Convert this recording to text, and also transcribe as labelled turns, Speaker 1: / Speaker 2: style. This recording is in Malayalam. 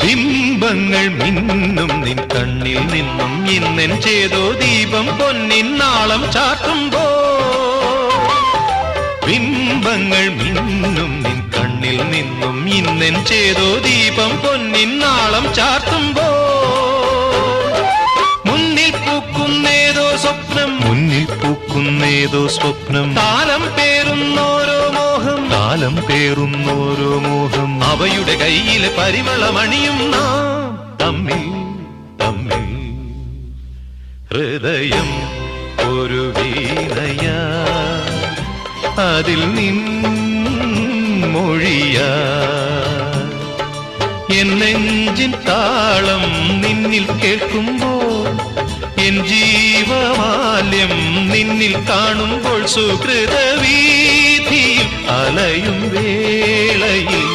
Speaker 1: ബിംബങ്ങൾ മിന്നും നിൻ കണ്ണിൽ നിന്നും ഇന്നെൻ ചേതോ ദീപം പൊന്നിൻ നാളം ചാർത്തുമ്പോ ബിംബങ്ങൾ മിന്നും നിൻ കണ്ണിൽ നിന്നും ഇന്നെൻ ചേതോ ദീപം പൊന്നിൻ നാളം ചാർത്തുമ്പോ മുന്നിൽ പൂക്കുന്നേതോ സ്വപ്നം മുന്നിൽ പൂക്കുന്നേതോ സ്വപ്നം താലം പേറുന്നോരോ മോഹം താലം പേറുന്നോരോ മോഹം അവയുടെ കയ്യിലെ പരിമളമണിയും നാം തമ്മിൽ തമ്മിൽ ഹൃദയം ഒരു വീണയ അതിൽ നിൻ മൊഴിയാ എൻ നെഞ്ചിൻ താളം നിന്നിൽ കേൾക്കുമ്പോൾ എൻ ജീവമാല്യം നിന്നിൽ കാണുമ്പോൾ സുഹൃതവീഥിയിൽ അലയും വേളയിൽ